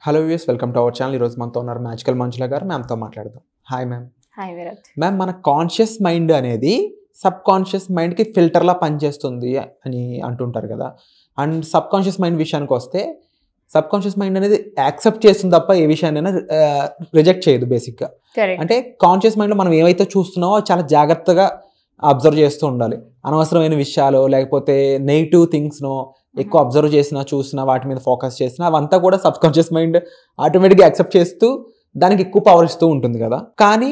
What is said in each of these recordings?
Hello views, welcome to our channel. ఈరోజు మనతో ఉన్నారు మ్యాజికల్ మంజుల గారు. మ్యామ్తో మాట్లాడదాం. Hi ma'am. Hi Virat. Ma'am, మన కాన్షియస్ మైండ్ అనేది సబ్ కాన్షియస్ మైండ్కి ఫిల్టర్లా పనిచేస్తుంది అని అంటుంటారు కదా. అండ్ సబ్ కాన్షియస్ మైండ్ విషయానికి వస్తే, సబ్ కాన్షియస్ మైండ్ అనేది యాక్సెప్ట్ చేస్తుంది తప్ప ఏ విషయాన్నైనా రిజెక్ట్ చేయదు బేసిక్గా. అంటే కాన్షియస్ మైండ్లో మనం ఏవైతే చూస్తున్నామో చాలా జాగ్రత్తగా అబ్జర్వ్ చేస్తూ ఉండాలి. అనవసరమైన విషయాలు లేకపోతే నెగిటివ్ థింగ్స్నో ఎక్కువ అబ్జర్వ్ చేసినా చూసినా వాటి మీద ఫోకస్ చేసినా అవంతా కూడా సబ్ కాన్షియస్ మైండ్ ఆటోమేటిక్గా యాక్సెప్ట్ చేస్తూ దానికి ఎక్కువ పవర్ ఇస్తూ ఉంటుంది కదా. కానీ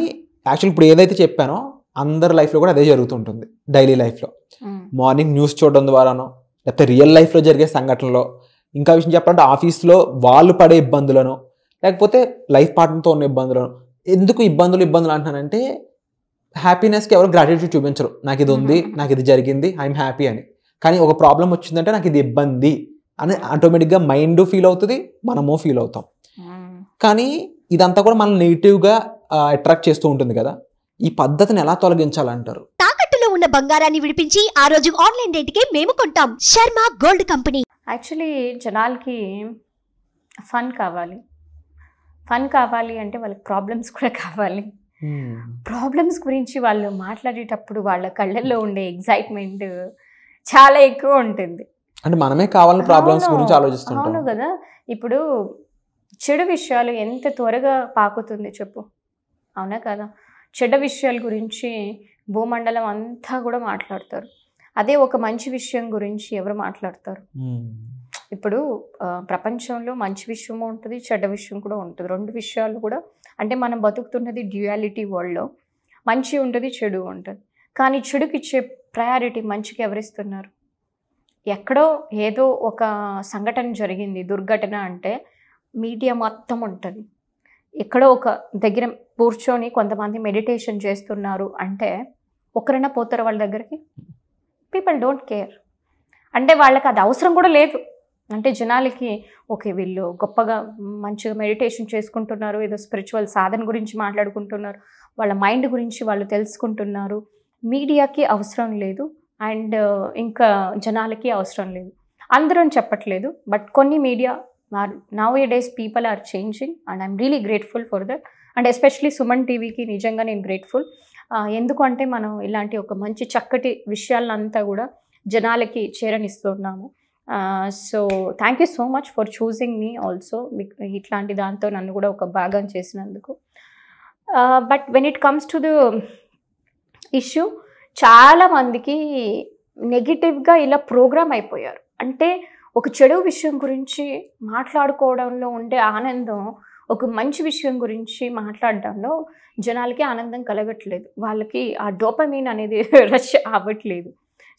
యాక్చువల్ ఇప్పుడు ఏదైతే చెప్పానో అందరి లైఫ్లో కూడా అదే జరుగుతుంటుంది. డైలీ లైఫ్లో మార్నింగ్ న్యూస్ చూడడం ద్వారానో లేకపోతే రియల్ లైఫ్లో జరిగే సంఘటనలో, ఇంకా విషయం చెప్పాలంటే ఆఫీస్లో వాళ్ళు పడే ఇబ్బందులను లేకపోతే లైఫ్ పార్ట్నర్తో ఉన్న ఇబ్బందులను. ఎందుకు ఇబ్బందులు అంటున్నానంటే, హ్యాపీనెస్కి ఎవరు గ్రాటిట్యూడ్ చూపించరు. నాకు ఇది ఉంది, నాకు ఇది జరిగింది, ఐఎమ్ హ్యాపీ అని. కానీ ఒక ప్రాబ్లం వచ్చిందంటే నాకు ఇది ఇబ్బంది అని ఆటోమేటిక్గా మైండ్ ఫీల్ అవుతుంది, మనము ఫీల్ అవుతాం. కానీ ఇదంతా కూడా మనం నెగిటివ్గా అట్రాక్ట్ చేస్తూ ఉంటుంది కదా. ఈ పద్ధతిని ఎలా తొలగించాలంటారు? తాకట్టులో ఉన్న బంగారాన్ని విడిపించి ఆ రోజు ఆన్లైన్ రేటుకే మేము కొంటాం. Sharma gold company. యాక్చువల్లీ జనాలకి ఫన్ కావాలి అంటే వాళ్ళకి ప్రాబ్లమ్స్ కూడా కావాలి. ప్రాబ్లమ్స్ గురించి వాళ్ళు మాట్లాడేటప్పుడు వాళ్ళ కళ్ళల్లో ఉండే ఎగ్జైట్మెంట్ చాలా ఎక్కువ ఉంటుంది. అంటే మనమే కావాలని ప్రాబ్లమ్స్ గురించి ఆలోచిస్తుంటాం. అవును కదా. ఇప్పుడు చెడు విషయాలు ఎంత త్వరగా పాకుతుంది చెప్పు, అవునా కదా. చెడ్డ విషయాల గురించి భూమండలం అంతా కూడా మాట్లాడతారు. అదే ఒక మంచి విషయం గురించి ఎవరు మాట్లాడతారు? ఇప్పుడు ప్రపంచంలో మంచి విషయం ఉంటుంది, చెడ్డ విషయం కూడా ఉంటుంది. రెండు విషయాలు కూడా, అంటే మనం బతుకుతున్నది డ్యూయాలిటీ వరల్డ్లో. మంచి ఉంటుంది, చెడు ఉంటుంది. కానీ చెడుకి ఇచ్చే ప్రయారిటీ మంచికి ఎవరిస్తున్నారు? ఎక్కడో ఏదో ఒక సంఘటన జరిగింది, దుర్ఘటన అంటే మీడియా మొత్తం ఉంటుంది. ఎక్కడో ఒక దగ్గర కూర్చొని కొంతమంది మెడిటేషన్ చేస్తున్నారు అంటే ఒకరైనా పోతారు వాళ్ళ దగ్గరికి? People don't care. అంటే వాళ్ళకి అది అవసరం కూడా లేదు. అంటే జనాలకి ఓకే, వీళ్ళు గొప్పగా మంచిగా మెడిటేషన్ చేసుకుంటున్నారు, ఏదో స్పిరిచువల్ సాధన గురించి మాట్లాడుకుంటున్నారు, వాళ్ళ మైండ్ గురించి వాళ్ళు తెలుసుకుంటున్నారు. మీడియాకి అవసరం లేదు అండ్ ఇంకా జనాలకి అవసరం లేదు. అందరూ చెప్పట్లేదు, బట్ కొన్ని media nowadays people are changing and I'm really grateful for that. And especially Suman టీవీకి నిజంగా నేను గ్రేట్ఫుల్. ఎందుకంటే మనం ఇలాంటి ఒక మంచి చక్కటి విషయాలంతా కూడా జనాలకి చేరనిస్తున్నాము. So thank you so much for choosing me also. ఇట్లాంటి దాంతో నన్ను కూడా ఒక భాగం చేసినందుకు. But when it comes to the issue, చాలామందికి నెగిటివ్గా ఇలా ప్రోగ్రామ్ అయిపోయారు. అంటే ఒక చెడు విషయం గురించి మాట్లాడుకోవడంలో ఉండే ఆనందం ఒక మంచి విషయం గురించి మాట్లాడడంలో జనాలకి ఆనందం కలగట్లేదు. వాళ్ళకి ఆ డోపమైన్ అనేది రష్ అవ్వట్లేదు.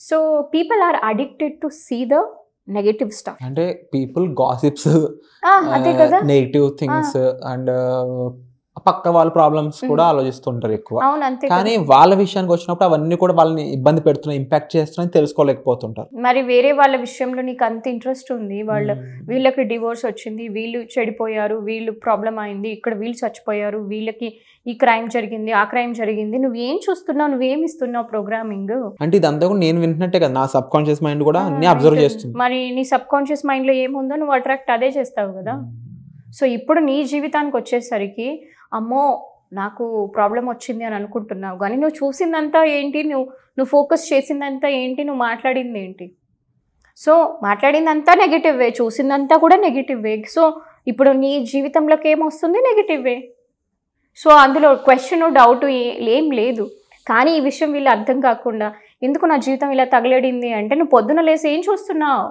So people are addicted to see the negative stuff. అంటే పీపుల్ గాసిప్స్, అదే కదా, నెగటివ్ థింగ్స్ అండ్ పక్క వాళ్ళ ప్రాబ్లమ్స్ కూడా ఆలోచిస్తుంటారు ఎక్కువ. కానీ వాళ్ళ విషయానికి వచ్చినప్పుడు అవన్నీ కూడా వాళ్ళని ఇబ్బంది పెడుతున్నాయి, ఇంపాక్ట్ చేస్తున్నాయి తెలుసుకోలేకపోతుంటారు. మరి వేరే వాళ్ళ విషయంలో నీకు అంత ఇంట్రెస్ట్ ఉంది, వీళ్ళకి డివోర్స్ వచ్చింది, వీళ్ళు చెడిపోయారు, వీళ్ళు ప్రాబ్లం అయింది, ఇక్కడ వీళ్ళు చచ్చిపోయారు, వీళ్ళకి ఈ క్రైమ్ జరిగింది, ఆ క్రైమ్ జరిగింది, నువ్వేం చూస్తున్నావు, నువ్వేమి ఇస్తున్నావు ప్రోగ్రామింగ్? అంటే ఇదంతా కూడా నేను వింటున్నట్టే కదా, నా సబ్ కాన్షియస్ మైండ్ కూడా అన్ని అబ్జర్వ్ చేస్తుంది. మరి నీ సబ్ కాన్షియస్ మైండ్లో ఏముందో నువ్వు అట్రాక్ట్ అదే చేస్తావు కదా. సో ఇప్పుడు నీ జీవితానికి వచ్చేసరికి అమ్మో నాకు ప్రాబ్లం వచ్చింది అని అనుకుంటున్నావు, కానీ నువ్వు చూసిందంతా ఏంటి, నువ్వు ఫోకస్ చేసిందంతా ఏంటి, నువ్వు మాట్లాడింది ఏంటి? సో మాట్లాడిందంతా నెగిటివ్వే, చూసిందంతా కూడా నెగిటివ్వే. సో ఇప్పుడు నీ జీవితంలోకి ఏమొస్తుంది? నెగిటివ్వే. సో అందులో క్వశ్చన్ డౌట్ ఏం లేదు. కానీ ఈ విషయం వీళ్ళు అర్థం కాకుండా ఎందుకు నా జీవితం ఇలా తగలడింది అంటే, నువ్వు పొద్దున లేసి ఏం చూస్తున్నావు?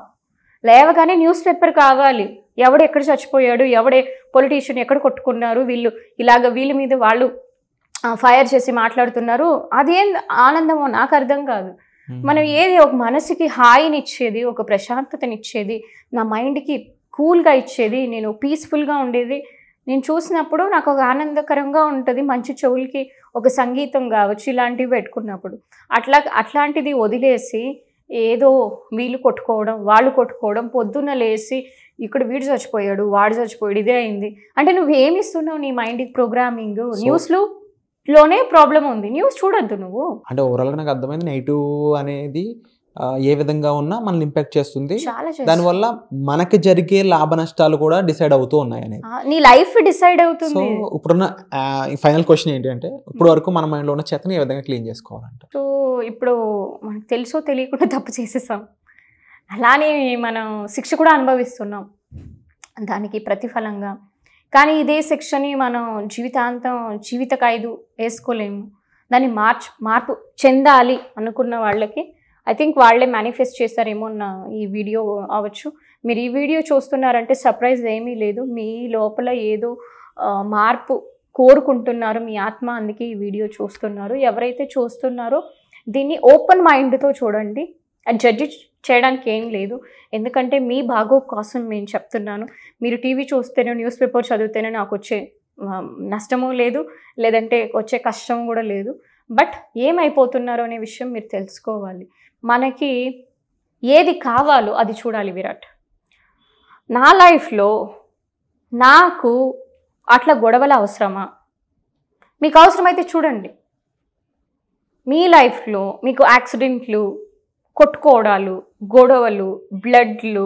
లేవగానే న్యూస్ పేపర్ కావాలి. ఎవడు ఎక్కడ చచ్చిపోయాడు, ఎవడే పొలిటీషియన్ ఎక్కడ కొట్టుకున్నారు, వీళ్ళ మీద వాళ్ళు ఫైర్ చేసి మాట్లాడుతున్నారు. అదేం ఆనందమో నాకు అర్థం కాదు. మనం ఏది ఒక మనసుకి హాయినిచ్చేది, ఒక ప్రశాంతతనిచ్చేది, నా మైండ్కి కూల్గా ఇచ్చేది, నేను పీస్ఫుల్గా ఉండేది నేను చూసినప్పుడు నాకు ఒక ఆనందకరంగా ఉంటుంది. మంచి చెవులకి ఒక సంగీతం కావచ్చు, ఇలాంటివి పెట్టుకున్నప్పుడు. అట్లాంటిది వదిలేసి ఏదో వీళ్ళు కొట్టుకోవడం, వాళ్ళు కొట్టుకోవడం, పొద్దున్న లేసి ఇక్కడ వీడు చచ్చిపోయాడు, వాడు చచ్చిపోయాడు, ఇదే అయింది అంటే నువ్వేమి ఇస్తున్నావు నీ మైండ్కి ప్రోగ్రామింగ్? న్యూస్లోనే ప్రాబ్లం ఉంది, న్యూస్ చూడొద్దు నువ్వు. అంటే ఓవరాల్గా నాకు అర్థమైంది, నెగిటివ్ అనేది ఏ విధంగా ఉన్నా మనల్ని ఇంపాక్ట్ చేస్తుంది. చాలా దానివల్ల మనకి జరిగే లాభ నష్టాలు కూడా డిసైడ్ అవుతూ ఉన్నాయి అనేది. నీ లైఫ్ డిసైడ్ సో అవుతుంది. ఇప్పుడున్న ఫైనల్ క్వశ్చన్ ఏంటంటే, ఇప్పుడు వరకు మన మైండ్లో ఉన్న చెత్తని ఏ విధంగా క్లీన్ చేసుకోవాలంట? సో ఇప్పుడు మనకు తెలుసో తెలియకుండా తప్పు చేసేసాం, అలానే మనం శిక్ష కూడా అనుభవిస్తున్నాం దానికి ప్రతిఫలంగా. కానీ ఇదే శిక్షని మనం జీవిత ఖైదు వేసుకోలేము. దాన్ని మార్పు చెందాలి అనుకున్న వాళ్ళకి ఐ థింక్ వాళ్ళే మేనిఫెస్ట్ చేస్తారేమో నా ఈ వీడియో అవ్వచ్చు. మీరు ఈ వీడియో చూస్తున్నారంటే సర్ప్రైజ్ ఏమీ లేదు, మీ లోపల ఏదో మార్పు కోరుకుంటున్నారు మీ ఆత్మ, అందుకే ఈ వీడియో చూస్తున్నారు. ఎవరైతే చూస్తున్నారో దీన్ని ఓపెన్ మైండ్తో చూడండి, జడ్జి చేయడానికి ఏం లేదు. ఎందుకంటే మీ బాగో కోసం నేను చెప్తున్నాను. మీరు టీవీ చూస్తేనే న్యూస్ పేపర్ చదివితేనే నాకు వచ్చే నష్టము లేదు, లేదంటే వచ్చే కష్టం కూడా లేదు. బట్ ఏమైపోతున్నారో అనే విషయం మీరు తెలుసుకోవాలి. మనకి ఏది కావాలో అది చూడాలి విరాట్. నా లైఫ్లో నాకు అట్లా గొడవలు అవసరమా? మీకు అవసరమైతే చూడండి. మీ లైఫ్లో మీకు యాక్సిడెంట్లు, కొట్టుకోవడాలు, గొడవలు, బ్లడ్లు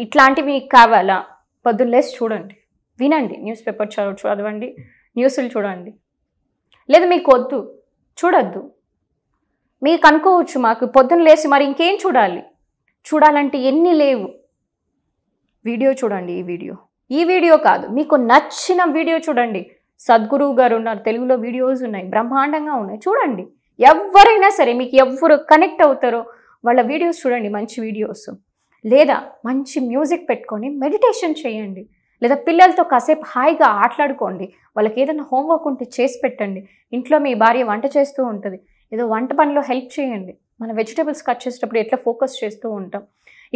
ఇట్లాంటివి మీకు కావాలా? పొద్దున్న లేసి చూడండి, వినండి, న్యూస్ పేపర్ చదవండి, న్యూస్లు చూడండి. లేదా మీకు వద్దు, చూడొద్దు. మీకు అనుకోవచ్చు మాకు పొద్దున్న లేచి మరి ఇంకేం చూడాలంటే ఎన్ని లేవు. వీడియో చూడండి, ఈ వీడియో కాదు, మీకు నచ్చిన వీడియో చూడండి. సద్గురువు గారు ఉన్నారు, తెలుగులో వీడియోస్ ఉన్నాయి, బ్రహ్మాండంగా ఉన్నాయి, చూడండి. ఎవరైనా సరే మీకు ఎవరు కనెక్ట్ అవుతారో వాళ్ళ వీడియోస్ చూడండి, మంచి వీడియోస్. లేదా మంచి మ్యూజిక్ పెట్టుకొని మెడిటేషన్ చేయండి. లేదా పిల్లలతో కాసేపు హాయిగా ఆటలాడుకోండి. వాళ్ళకి ఏదైనా హోంవర్క్ ఉంటే చేసి పెట్టండి. ఇంట్లో మీ భార్య వంట చేస్తూ ఉంటుంది, ఏదో వంట పనిలో హెల్ప్ చేయండి. మన వెజిటేబుల్స్ కట్ చేసేటప్పుడు ఎట్లా ఫోకస్ చేస్తూ ఉంటాం,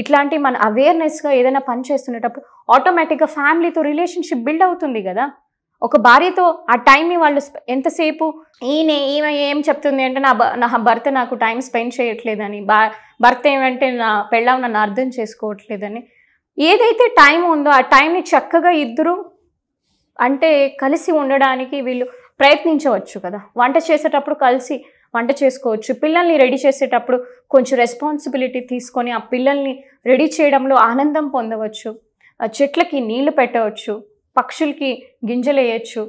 ఇట్లాంటి మన అవేర్నెస్గా ఏదైనా పని చేస్తున్నప్పుడు ఆటోమేటిక్గా ఫ్యామిలీతో రిలేషన్షిప్ బిల్డ్ అవుతుంది కదా. ఒక భార్యతో ఆ టైంని వాళ్ళు ఎంతసేపు ఈమె ఏం చెప్తుంది అంటే నా భర్త నాకు టైం స్పెండ్ చేయట్లేదని, భర్త ఏమంటే నా పెళ్ళాం నన్ను అర్థం చేసుకోవట్లేదని, ఏదైతే టైం ఉందో ఆ టైంని చక్కగా ఇద్దరు అంటే కలిసి ఉండడానికి వీళ్ళు ప్రయత్నించవచ్చు కదా. వంట చేసేటప్పుడు కలిసి వంట చేసుకోవచ్చు. పిల్లల్ని రెడీ చేసేటప్పుడు కొంచెం రెస్పాన్సిబిలిటీ తీసుకొని ఆ పిల్లల్ని రెడీ చేయడంలో ఆనందం పొందవచ్చు. చెట్లకి నీళ్లు పెట్టవచ్చు, పక్షులకి గింజలు వేయచ్చు,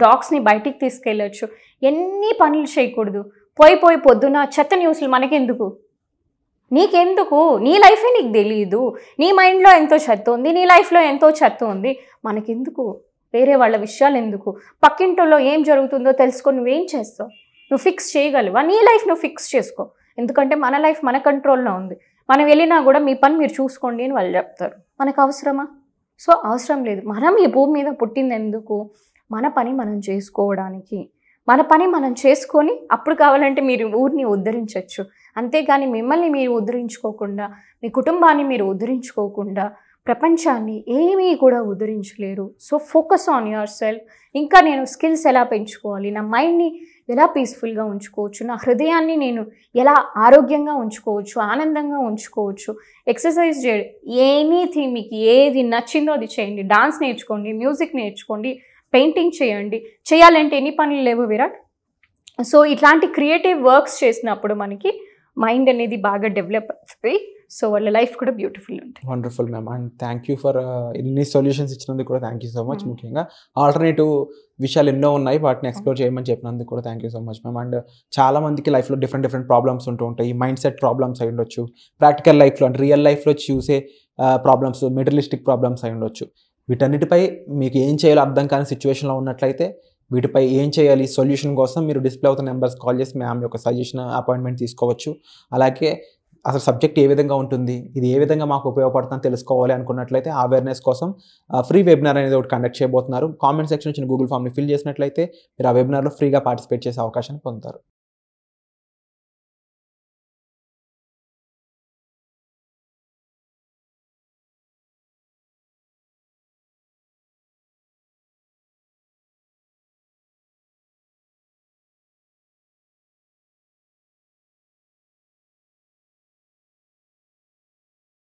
డాగ్స్ని బయటికి తీసుకెళ్ళచ్చు. ఎన్ని పనులు చేయకూడదు. పోయి పొద్దున చెత్త న్యూస్లు మనకెందుకు? నీకెందుకు? నీ లైఫే నీకు తెలియదు. నీ మైండ్లో ఎంతో చెత్త ఉంది, నీ లైఫ్లో ఎంతో చెత్త ఉంది. మనకెందుకు వేరే వాళ్ళ విషయాలు ఎందుకు? పక్కింటిలో ఏం జరుగుతుందో తెలుసుకొని నువ్వేం చేస్తావు? నువ్వు ఫిక్స్ చేయగలవా? నీ లైఫ్ నువ్వు ఫిక్స్ చేసుకో. ఎందుకంటే మన లైఫ్ మన కంట్రోల్లో ఉంది. మనం వెళ్ళినా కూడా మీ పని మీరు చూసుకోండి అని వాళ్ళు చెప్తారు. మనకు అవసరమా? సో అవసరం లేదు. మనం ఈ భూమి మీద పుట్టింది ఎందుకు? మన పని మనం చేసుకోవడానికి. మన పని మనం చేసుకొని అప్పుడు కావాలంటే మీరు ఊరిని ఉద్ధరించవచ్చు. అంతేగాని మిమ్మల్ని మీరు ఉద్ధరించుకోకుండా, మీ కుటుంబాన్ని మీరు ఉద్ధరించుకోకుండా ప్రపంచాన్ని ఏమీ కూడా ఉద్ధరించలేరు. So focus on yourself. ఇంకా నేను స్కిల్స్ ఎలా పెంచుకోవాలి, నా మైండ్ని ఎలా పీస్ఫుల్గా ఉంచుకోవచ్చు, నా హృదయాన్ని నేను ఎలా ఆరోగ్యంగా ఉంచుకోవచ్చు, ఆనందంగా ఉంచుకోవచ్చు. ఎక్సర్సైజ్ చేయండి, ఎనీథింగ్ మీకు ఏది నచ్చిందో అది చేయండి. డాన్స్ నేర్చుకోండి, మ్యూజిక్ నేర్చుకోండి, పెయింటింగ్ చేయండి. చేయాలంటే ఎన్ని పనులు లేవు విరాట్. సో ఇట్లాంటి క్రియేటివ్ వర్క్స్ చేసినప్పుడు మనకి మైండ్ అనేది బాగా డెవలప్ అవుతుంది. సో వాళ్ళ లైఫ్ కూడా బ్యూటిఫుల్ ఉంటుంది. Wonderful ma'am, and thank you for ఇన్ని సొల్యూషన్స్ ఇచ్చినందుకు కూడా థ్యాంక్ యూ సో మచ్. ముఖ్యంగా ఆల్టర్నేటివ్ విషయాలు ఎన్నో ఉన్నాయి, వాటిని ఎక్స్ప్లోర్ చేయమని చెప్పినందుకు కూడా thank you so much ma'am. And చాలా మందికి లైఫ్లో డిఫరెంట్ ప్రాబ్లమ్స్ ఉంటూ ఉంటాయి. మైండ్ సెట్ ప్రాబ్లమ్స్ అయి ఉండొచ్చు, ప్రాక్టికల్ లైఫ్లో అంటే రియల్ లైఫ్లో చూసే ప్రాబ్లమ్స్, మెటీరియలిస్టిక్ ప్రాబ్లమ్స్ అయి ఉండొచ్చు. వీటన్నిటిపై మీకు ఏం చేయాలో అర్థం కాని సిచ్యువేషన్లో ఉన్నట్లయితే వీటిపై ఏం చేయాలి సొల్యూషన్ కోసం మీరు డిస్ప్లే అవుతున్న నెంబర్స్ కాల్ చేసి మ్యామ్ యొక్క సజెషన్ అపాయింట్మెంట్ తీసుకోవచ్చు. అలాగే అసలు సబ్జెక్ట్ ఏ విధంగా ఉంటుంది, ఇది ఏ విధంగా మాకు ఉపయోగపడుతుందని తెలుసుకోవాలి అనుకున్నట్లయితే అవేర్నెస్ కోసం ఫ్రీ వెబినార్ అనేది ఒకటి కండక్ట్ చేయబోతున్నారు. కామెంట్ సెక్షన్ వచ్చిన గూగుల్ ఫామ్ని ఫిల్ చేసినట్లయితే మీరు ఆ వెబినార్లో ఫ్రీగా పార్టిసిపేట్ చేసే అవకాశాన్ని పొందుతారు.